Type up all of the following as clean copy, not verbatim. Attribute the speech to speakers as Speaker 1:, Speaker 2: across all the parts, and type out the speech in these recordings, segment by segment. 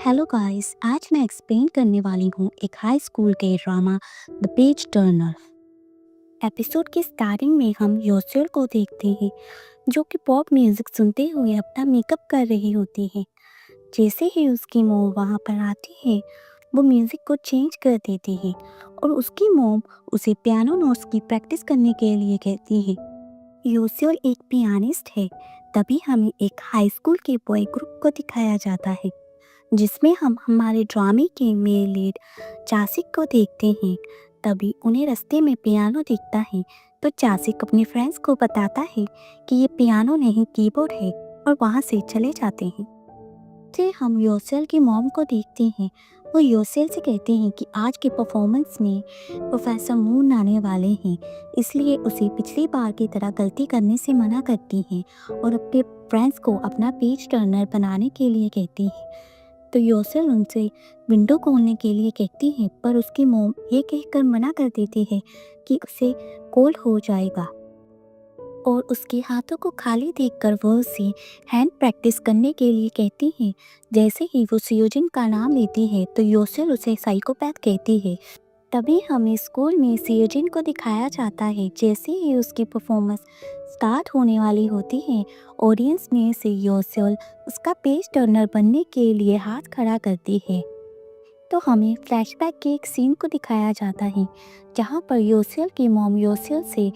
Speaker 1: Hello guys, आज मैं explain करने वाली हूँ एक हाई स्कूल के drama the page Turner. Episode के स्टार्टिंग में हम योसेल को देखते हैं जो कि पॉप म्यूजिक सुनते हुए अपना मेकअप कर रही होती है। जैसे ही उसकी मोम वहाँ पर आती है वो म्यूजिक को चेंज कर देती है और उसकी मोम उसे पियानो नोट्स की प्रैक्टिस करने के लिए कहती है। योसेल एक पियानिस्ट है। तभी हमें एक हाई स्कूल के बॉय ग्रुप को दिखाया जाता है जिसमें हम हमारे ड्रामे के मेन लीड चासिक को देखते हैं। तभी उन्हें रास्ते में पियानो दिखता है तो चासिक अपने फ्रेंड्स को बताता है कि ये पियानो नहीं कीबोर्ड है और वहाँ से चले जाते हैं। फिर हम योसेल की मॉम को देखते हैं। वो योसेल से कहते हैं कि आज के परफॉर्मेंस में प्रोफेसर मून आने वाले हैं, इसलिए उसे पिछली बार की तरह गलती करने से मना करती हैं और अपने फ्रेंड्स को अपना पेज टर्नर बनाने के लिए कहती है। तो योसेल उनसे विंडो खोलने के लिए कहती है पर उसकी मोम ये कहकर मना कर देती है कि उसे कोल्ड हो जाएगा और उसके हाथों को खाली देखकर वो उसे हैंड प्रैक्टिस करने के लिए कहती है। जैसे ही वो सियोजिन का नाम लेती है तो योसेल उसे साइकोपैथ कहती है। तभी हमें स्कूल में सियोजिन को दिखाया जाता है। जैसे ही उसकी परफॉर्मेंस स्टार्ट होने वाली होती है ऑडियंस में से योसेल उसका पेज टर्नर बनने के लिए हाथ खड़ा करती है। तो हमें फ्लैशबैक के एक सीन को दिखाया जाता है जहाँ पर योसेल की मॉम योसेल से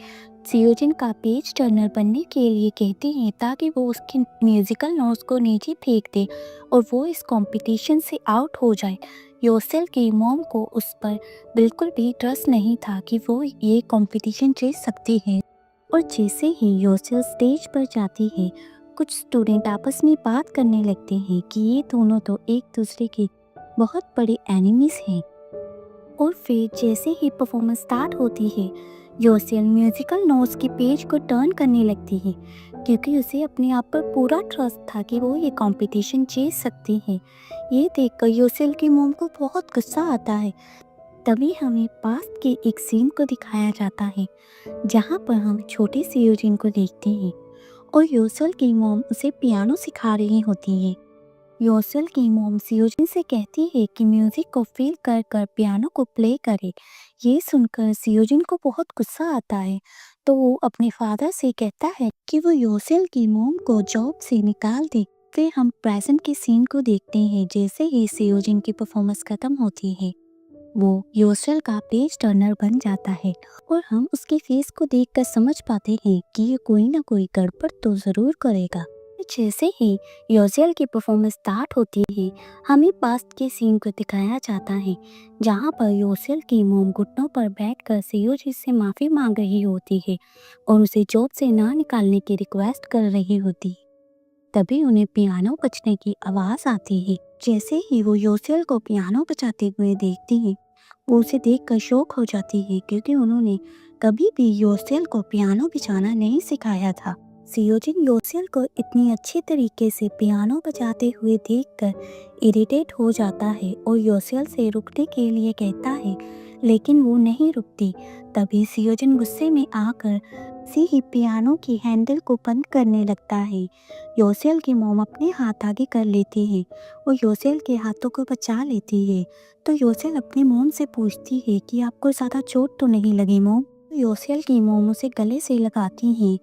Speaker 1: सियोजिन का पेज टर्नर बनने के लिए कहती हैं ताकि वो उसके म्यूजिकल नोट्स को नीचे फेंक दे और वो इस कंपटीशन से आउट हो जाए। योसेल की मॉम को उस पर बिल्कुल भी ट्रस्ट नहीं था कि वो ये कंपटीशन जीत सकती है। और जैसे ही योसेल स्टेज पर जाती है कुछ स्टूडेंट आपस में बात करने लगते हैं कि ये दोनों तो एक दूसरे के बहुत बड़े एनिमीज हैं। और फिर जैसे ही परफॉर्मेंस स्टार्ट होती है योसेल म्यूजिकल नोट्स के पेज को टर्न करने लगती है क्योंकि उसे अपने आप पर पूरा ट्रस्ट था कि वो ये कंपटीशन जीत सकती है। ये देखकर योसेल की मोम को बहुत गुस्सा आता है। तभी हमें पास्ट के एक सीन को दिखाया जाता है जहाँ पर हम छोटे सियोजिन को देखते हैं और योसेल की मोम उसे पियानो सिखा रही होती है। योसेल की मोम सियोजिन से कहती है कि म्यूजिक को फील कर कर पियानो को प्ले करे। ये सुनकर सियोजिन को बहुत गुस्सा आता है तो वो अपने फादर से कहता है कि वो योसेल की मोम को जॉब से निकाल दे। फिर हम प्रेजेंट के सीन को देखते हैं। जैसे ही सियोजिन की परफॉर्मेंस खत्म होती है वो योसेल का पेज टर्नर बन जाता है और हम उसके फेस को देखकर समझ पाते हैं कि ये कोई ना कोई गड़बड़ तो जरूर करेगा। जैसे ही योसेल की परफॉर्मेंस स्टार्ट होती है हमें पास्ट के सीन को दिखाया जाता है जहाँ पर योसेल की मोम घुटनों पर बैठकर सियोजी से माफ़ी मांग रही होती है और उसे जॉब से ना निकालने की रिक्वेस्ट कर रही होती है। तभी उन्हें पियानो बजने की आवाज़ आती है। जैसे ही वो योसेल को पियानो बजाते हुए देखती है वो उसे देखकर शॉक हो जाती है क्योंकि उन्होंने कभी भी योसेल को पियानो बजाना नहीं सिखाया था। सियोजिन योसेल को इतनी अच्छी तरीके से पियानो बजाते हुए देखकर इरिटेट हो जाता है और योसेल से रुकने के लिए कहता है लेकिन वो नहीं रुकती। तभी सियोजिन गुस्से में आकर उसी ही पियानो की हैंडल को बंद करने लगता है। योसेल की मोम अपने हाथ आगे कर लेती है और योसेल के हाथों को बचा लेती है। तो योसेल अपनी मोम से पूछती है कि आपको ज़्यादा चोट तो नहीं लगी मोम। योसेल की मोम उसे गले से लगाती हैं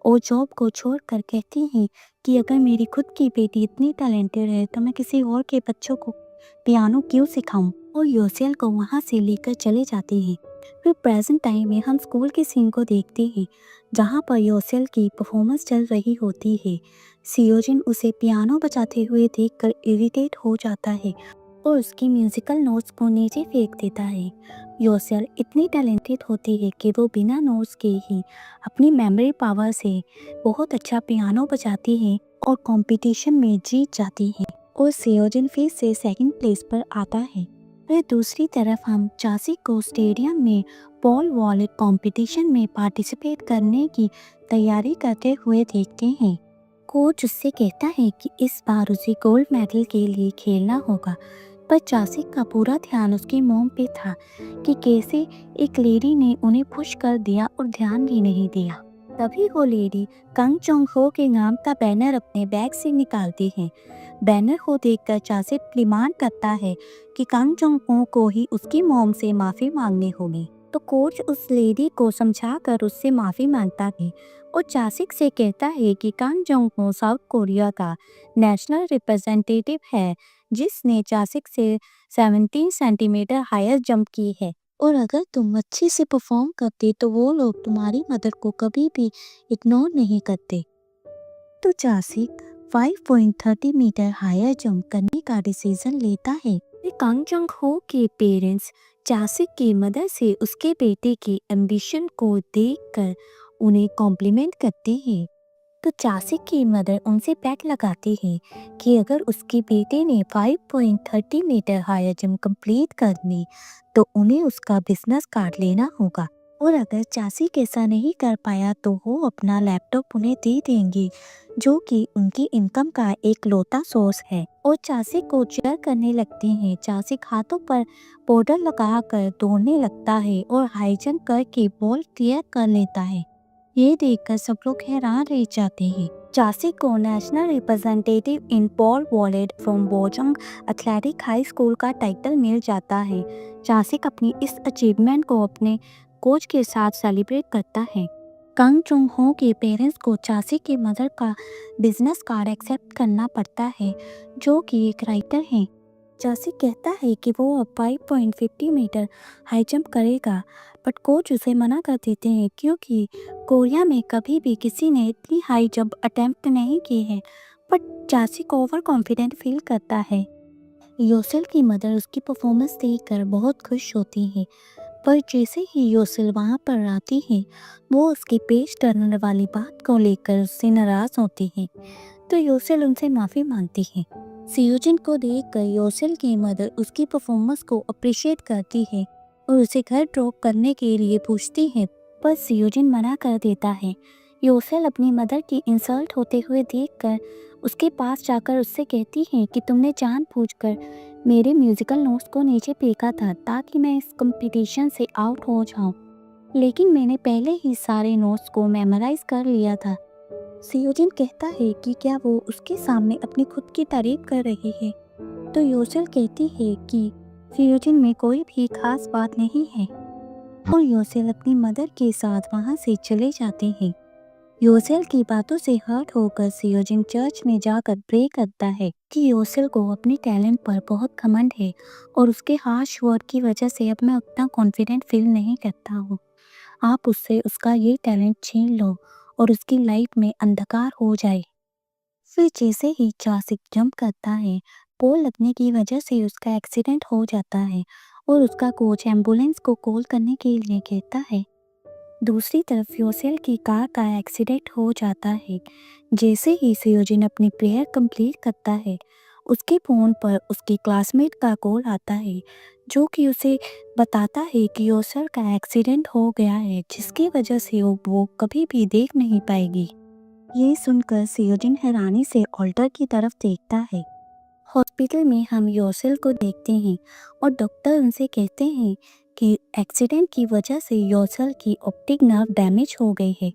Speaker 1: और जॉब को छोड़कर कहती हैं कि अगर मेरी खुद की बेटी इतनी टैलेंटेड है तो मैं किसी और के बच्चों को पियानो क्यों सिखाऊं। और योसेल को वहाँ से लेकर चले जाते हैं। फिर प्रेजेंट टाइम में हम स्कूल के सीन को देखते हैं जहाँ पर योसेल की परफॉर्मेंस चल रही होती है। सियोजिन उसे पियानो बजाते हुए देखकर इरिटेट हो जाता है और उसकी म्यूजिकल नोट्स को नीचे फेंक देता है। योसेल इतनी टैलेंटेड होती है कि वो बिना नोट्स के ही अपनी मेमोरी पावर से बहुत अच्छा पियानो बजाती है और कंपटीशन में जीत जाती है और सियोजिन फिर से सेकंड प्लेस पर आता है। फिर दूसरी तरफ हम चासी को स्टेडियम में पॉल वॉलेट कंपटीशन में पार्टिसिपेट करने की तैयारी करते हुए देखते हैं। कोच उससे कहता है कि इस बार उसे गोल्ड मेडल के लिए खेलना होगा पर चासी का पूरा ध्यान उसकी मोम पे था कि कैसे एक लेडी ने उन्हें पुश कर दिया और ध्यान भी नहीं दिया। तभी वो लेडी कंग जोंग हो के नाम का बैनर अपने बैग से निकालती है। बैनर को देखकर चासिक डिमांड करता है कि कंग जोंग हो को ही उसकी मॉम से माफी मांगनी होगी। तो कोच उस लेडी को समझाकर उससे माफी मांगता है और चासिक से कहता है कि कंग जोंग हो साउथ कोरिया का नेशनल रिप्रेजेंटेटिव है, जिसने चासिक से 17 सेंटीमीटर हायर जंप की है, और अगर तुम अच्छे से परफॉर्म करते तो वो लोग तुम्हारी मदद को कभी भी इग्नोर नहीं करते। तो चासिक 5.30 मीटर हायर जंप करने का डिसीजन लेता है। कांग जंग हो के पेरेंट्स चासिक की मदद से उसके बेटे के एम्बिशन को देखकर उन्हें कॉम्प्लीमेंट करते हैं। तो चासिक की मदर उनसे बेट लगाती है कि अगर उसके बेटे ने 5.30 मीटर हायर जंप कंप्लीट कर ली तो उन्हें उसका बिजनेस कार्ड लेना होगा, और अगर चासिक ऐसा नहीं कर पाया तो वो अपना लैपटॉप उन्हें दे देंगे, जो कि उनकी इनकम का एक लौता सोर्स है। और चासिक को चीयर करने लगते हैं। चासिक हाथों पर पाउडर लगाकर दौड़ने लगता है और हाई जंप करके बॉल क्लियर कर लेता है। ये देखकर सब लोग हैरान रह जाते हैं। चासिक को national representative in pole vault from बोजंग एथलेटिक हाई स्कूल का टाइटल मिल जाता है। चासिक अपनी इस अचीवमेंट को अपने कोच के साथ सेलिब्रेट करता है। कंग जोंग हो के पेरेंट्स को चासिक की मदर का बिजनेस कार्ड एक्सेप्ट करना पड़ता है, जो कि एक राइटर है। चासिक कहता है कि वो अब 5.50 मीटर हाई जंप करेगा, बट कोच उसे मना कर देते हैं क्योंकि कोरिया में कभी भी किसी ने इतनी हाई जंप अटेम्प्ट नहीं की है। बट चासिक ओवर कॉन्फिडेंट फील करता है। योसेल की मदर उसकी परफॉर्मेंस देखकर बहुत खुश होती है, पर जैसे ही योसेल वहाँ पर आती है वो उसके पेज टर्नर वाली बात को लेकर उससे नाराज होती है। तो योसेल उनसे माफ़ी मांगती है। सियोजिन को देखकर योसेल की मदर उसकी परफॉर्मेंस को अप्रिशिएट करती है और उसे घर ड्रॉप करने के लिए पूछती है, पर सियोजिन मना कर देता है। योसेल अपनी मदर की इंसल्ट होते हुए देखकर उसके पास जाकर उससे कहती है कि तुमने जानबूझकर मेरे म्यूजिकल नोट्स को नीचे फेंका था ताकि मैं इस कंपटीशन से आउट हो जाऊं, लेकिन मैंने पहले ही सारे नोट्स को मेमोराइज कर लिया था। सियोजिन कहता है कि क्या वो उसके सामने अपनी खुद की तारीफ कर रही है, तो योसेल कहती है कि सियोजिन में कोई भी खास बात नहीं है, और योसेल अपनी मदर के साथ वहाँ से चले जाते हैं। योसेल की बातों से हर्ट होकर सियोजिन चर्च में जाकर प्रे करता है कि योसेल को अपनी टैलेंट पर बहुत घमंड है और उसके हार्श वर्ड की वजह से अब मैं उतना कॉन्फिडेंट फील नहीं करता हूँ। आप उससे उसका ये टैलेंट छीन लो और उसकी लाइफ में अंधकार हो जाए। फिर जैसे ही चासिक जंप करता है, पोल लगने की वजह से उसका एक्सीडेंट हो जाता है और उसका कोच एम्बुलेंस को कॉल करने के लिए कहता है। दूसरी तरफ योसेल की कार का एक्सीडेंट हो जाता है। जैसे ही सियोजिन अपनी प्रेयर कंप्लीट करता है, उसके फ़ोन पर उसके क्लासमेट का कॉल आता है, जो कि उसे बताता है कि योसेल का एक्सीडेंट हो गया है, जिसकी वजह से वो कभी भी देख नहीं पाएगी। ये सुनकर सियोजिन हैरानी से ऑल्टर की तरफ देखता है। हॉस्पिटल में हम योसेल को देखते हैं और डॉक्टर उनसे कहते हैं कि एक्सीडेंट की वजह से योसेल की ऑप्टिक नर्व डैमेज हो गई है,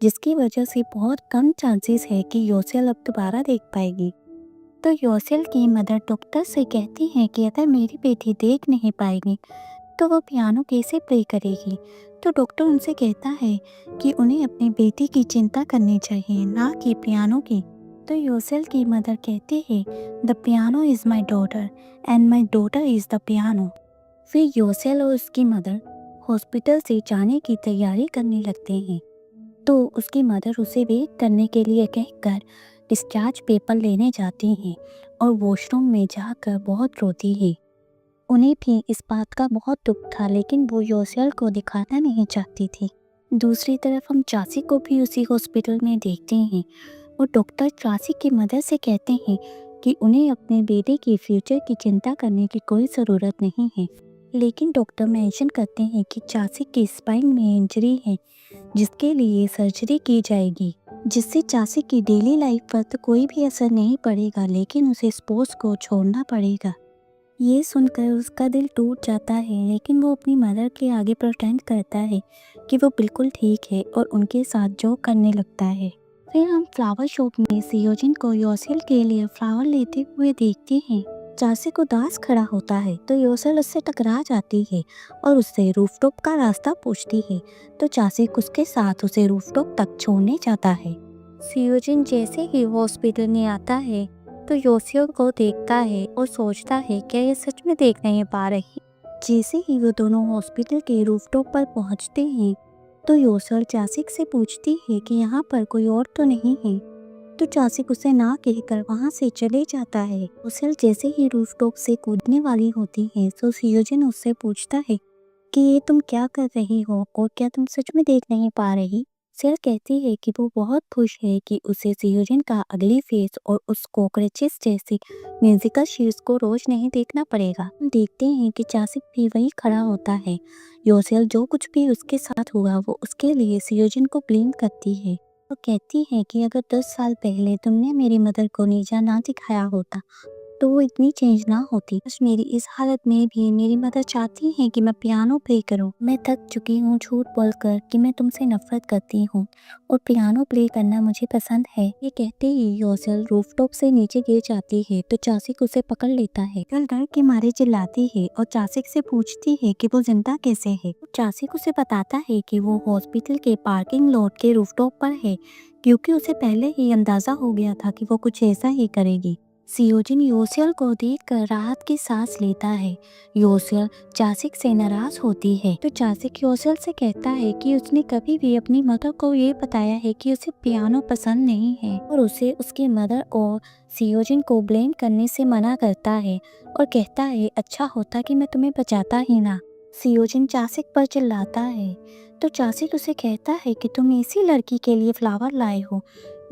Speaker 1: जिसकी वजह से बहुत कम चांसेस है कि योसेल अब दोबारा देख पाएगी। तो योसेल की मदर डॉक्टर से कहती हैं कि अगर मेरी बेटी देख नहीं पाएगी तो वो पियानो कैसे प्ले करेगी। तो डॉक्टर उनसे कहता है कि उन्हें अपनी बेटी की चिंता करनी चाहिए, ना कि पियानो की। तो योसेल की मदर कहती है, the piano is my daughter and my daughter is the piano. फिर योसेल और उसकी मदर हॉस्पिटल से जाने की तैयारी करने लगते हैं, तो उसकी मदर उसे वेट करने के लिए कहकर डिस्चार्ज पेपर लेने जाती हैं और वॉशरूम में जाकर बहुत रोती है। उन्हें भी इस बात का बहुत दुख था, लेकिन वो योसेल को दिखाना नहीं चाहती थी। दूसरी तरफ हम चासी को भी उसी हॉस्पिटल में देखते हैं और डॉक्टर चासी की मदद से कहते हैं कि उन्हें अपने बेटे की फ्यूचर की चिंता करने की कोई ज़रूरत नहीं है। लेकिन डॉक्टर मेंशन करते हैं कि चासी की स्पाइन में इंजरी है, जिसके लिए सर्जरी की जाएगी, जिससे चासी की डेली लाइफ पर तो कोई भी असर नहीं पड़ेगा, लेकिन उसे स्पोर्ट्स को छोड़ना पड़ेगा। ये सुनकर उसका दिल टूट जाता है, लेकिन वो अपनी मदर के आगे प्रिटेंड करता है कि वो बिल्कुल ठीक है और उनके साथ जोक करने लगता है। फिर हम फ्लावर शॉप में सियोजिन को योसेल के लिए फ्लावर लेते हुए देखते हैं। चासिक उदास खड़ा होता है तो योसेल उससे टकरा जाती है और उससे रूफटॉप का रास्ता पूछती है, तो चासिक उसके साथ उसे रूफटॉप तक छोड़ने जाता है। सियोजिन जैसे ही हॉस्पिटल में आता है तो योसेल को देखता है और सोचता है क्या ये सच में देख नहीं पा रही। जैसे ही वो दोनों हॉस्पिटल के रूफटॉप पर पहुंचते हैं तो योसेल चासिक से पूछती है कि यहाँ पर कोई और तो नहीं है, तो चासिक उसे ना कहकर वहाँ से चले जाता है। योसेल जैसे ही रूफटॉप से कूदने वाली होती है तो सियोजिन उससे पूछता है कि ये तुम क्या कर रही हो और क्या तुम सच में देख नहीं पा रही। सेल कहती है कि वो बहुत खुश है कि उसे सियोजिन का अगली फेस और उस कॉकरोचेस जैसी म्यूजिकल शीट्स को रोज नहीं देखना पड़ेगा। हम देखते हैं कि चासिक भी वही खड़ा होता है। योसेल जो कुछ भी उसके साथ हुआ वो उसके लिए सियोजिन को ब्लेम करती है। वो कहती है कि अगर 10 साल पहले तुमने मेरी मदर को नीचा ना दिखाया होता तो वो इतनी चेंज ना होती। बस मेरी इस हालत में भी मेरी मदर चाहती है कि मैं पियानो प्ले करूं। मैं थक चुकी हूँ झूठ बोलकर कि मैं तुमसे नफरत करती हूँ और पियानो प्ले करना मुझे पसंद है। ये कहते ही योसेल रूफटॉप से नीचे गिर जाती है तो चासिक उसे पकड़ लेता है। कल डर के मारे चिल्लाती है और चासिक से पूछती है कि वो जिंदा कैसे है। चासिक उसे बताता है कि वो हॉस्पिटल के पार्किंग लॉट के रूफटॉप पर है, क्योंकि उसे पहले ही अंदाजा हो गया था कि वो कुछ ऐसा ही करेगी। सियोजिन योसेल को देखकर राहत की सांस लेता है। योसेल चासिक से नाराज होती है तो चासिक योसेल से कहता है कि उसने कभी भी अपनी मदर को ये बताया है कि उसे पियानो पसंद नहीं है और उसे उसकी मदर और सियोजिन को ब्लेम करने से मना करता है और कहता है अच्छा होता कि मैं तुम्हें बचाता ही ना। सियोजिन चासिक पर चिल्लाता है तो चासिक उसे कहता है कि तुम ऐसी लड़की के लिए फ्लावर लाए हो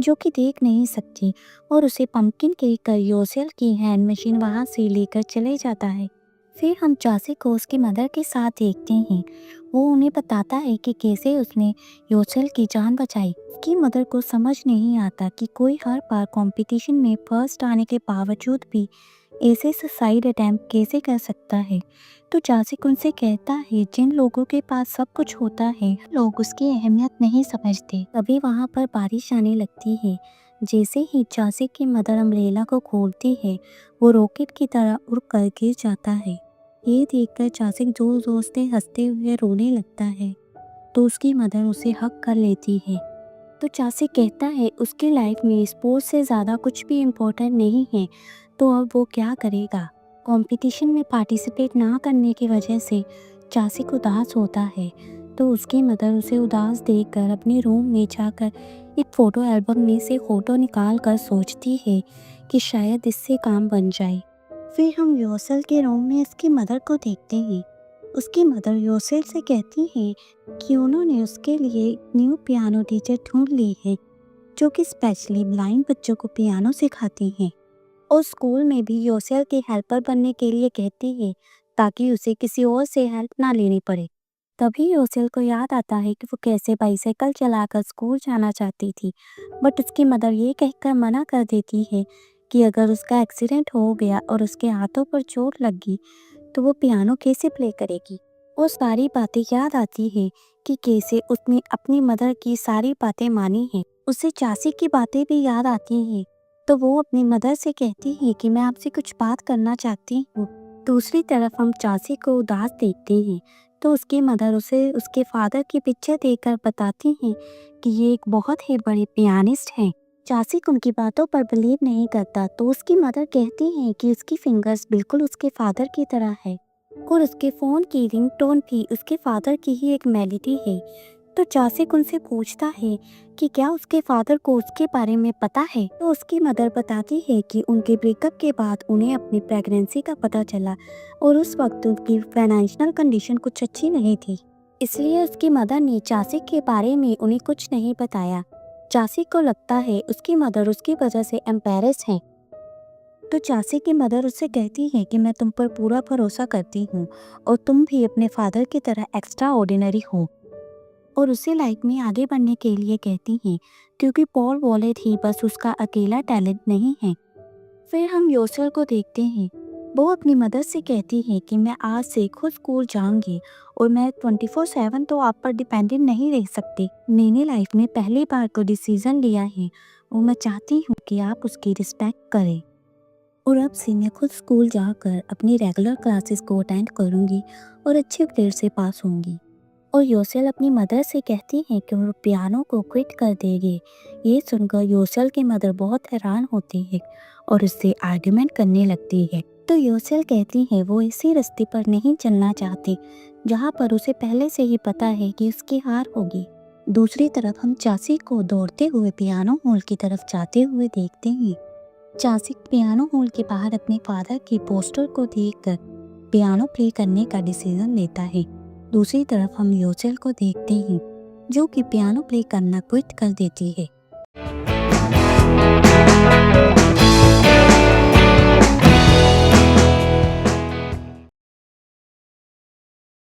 Speaker 1: जो कि देख नहीं सकती, और उसे पंपकिन केक कर योसेल की हैंड मशीन वहाँ से लेकर चले जाता है। फिर हम चासिक को उसकी मदर के साथ देखते हैं। वो उन्हें बताता है कि कैसे उसने योसेल की जान बचाई। उसकी मदर को समझ नहीं आता कि कोई हर बार कंपटीशन में फर्स्ट आने के बावजूद भी ऐसे सुसाइड अटेम्प्ट कैसे कर सकता है। तो चासिक उनसे कहता है जिन लोगों के पास सब कुछ होता है लोग उसकी अहमियत नहीं समझते। तभी वहाँ पर बारिश आने लगती है। जैसे ही चासिक की मदर अम्ब्रेला को खोलती है वो रॉकेट की तरह उड़ कर गिर जाता है। ये देखकर चासिक जोर जोर से हंसते हुए रोने लगता है तो उसकी मदर उसे हक कर लेती है। तो चासिक कहता है उसकी लाइफ में स्पोर्ट्स से ज़्यादा कुछ भी इम्पोर्टेंट नहीं है, तो अब वो क्या करेगा। कंपटीशन में पार्टिसिपेट ना करने की वजह से चासिक उदास होता है तो उसकी मदर उसे उदास देखकर अपने रूम में जाकर एक फ़ोटो एल्बम में से फ़ोटो निकाल कर सोचती है कि शायद इससे काम बन जाए। फिर हम योसेल के रूम में उसकी मदर को देखते हैं। उसकी मदर योसेल से कहती है कि उन्होंने उसके लिए एक न्यू पियानो टीचर ढूंढ ली है जो कि स्पेशली ब्लाइंड बच्चों को पियानो सिखाती हैं, और स्कूल में भी योसेल के हेल्पर बनने के लिए कहती है ताकि उसे किसी और से हेल्प ना लेनी पड़े। तभी योसेल को याद आता है कि वो कैसे बाइसाइकिल चलाकर स्कूल जाना चाहती थी, बट उसकी मदर ये कहकर मना कर देती है कि अगर उसका एक्सीडेंट हो गया और उसके हाथों पर चोट लग गई तो वो पियानो कैसे प्ले करेगी। वो सारी बातें याद आती है कि कैसे उसने अपनी मदर की सारी बातें मानी हैं। उसे चाची की बातें भी याद आती हैं तो वो अपनी मदर से कहती है कि मैं आपसे कुछ बात करना चाहती हूँ। दूसरी तरफ हम चाची को उदास देखते हैं तो उसकी मदर उसे उसके फादर की पिक्चर देखकर बताती हैं कि ये एक बहुत ही बड़े पियानिस्ट हैं। चाची उनकी बातों पर बिलीव नहीं करता तो उसकी मदर कहती है कि उसकी फिंगर्स बिल्कुल उसके फादर की तरह है और उसके फ़ोन की रिंगटोन भी उसके फादर की ही एक मेलोडी है। तो चासिक उनसे पूछता है कि क्या उसके फादर को उसके बारे में पता है, तो उसकी मदर बताती है कि उनके ब्रेकअप के बाद उन्हें अपनी प्रेगनेंसी का पता चला और उस वक्त उनकी फाइनेंशियल कंडीशन कुछ अच्छी नहीं थी, इसलिए उसकी मदर ने चासिक के बारे में उन्हें कुछ नहीं बताया। चासिक को लगता है उसकी मदर उसकी वजह से एम्बैरेस है, तो चाची की मदर उससे कहती है कि मैं तुम पर पूरा भरोसा करती हूँ और तुम भी अपने फादर की तरह एक्स्ट्रा ऑर्डिनरी हो, और उसे लाइफ में आगे बढ़ने के लिए कहती हैं क्योंकि पॉल वॉलेट ही बस उसका अकेला टैलेंट नहीं है। फिर हम योसेल को देखते हैं वो अपनी मदर से कहती है कि मैं आज से खुद स्कूल जाऊंगी और मैं 24/7 तो आप पर डिपेंडेंट नहीं रह सकती। मैंने लाइफ में पहली बार को डिसीजन लिया है और मैं चाहती हूँ कि आप उसकी रिस्पेक्ट करें। और अब से मैं खुद स्कूल जाकर अपनी रेगुलर क्लासेस को अटेंड करूंगी और अच्छे ग्रेड से पास होंगी। और योसेल अपनी मदर से कहती है कि वो पियानो को क्विट कर देगी। ये सुनकर योसेल की मदर बहुत हैरान होती है और उससे आर्ग्यूमेंट करने लगती है। तो योसेल कहती है वो इसी रास्ते पर नहीं चलना चाहती जहाँ पर उसे पहले से ही पता है कि उसकी हार होगी। दूसरी तरफ हम चासी को दौड़ते हुए पियानो हॉल की तरफ जाते हुए देखते हैं। चासी पियानो हॉल के बाहर अपने फादर की पोस्टर को देखकर पियानो प्ले करने का डिसीजन लेता है। दूसरी तरफ हम योसेल को देखते हैं जो कि पियानो प्ले करना क्विट कर देती है।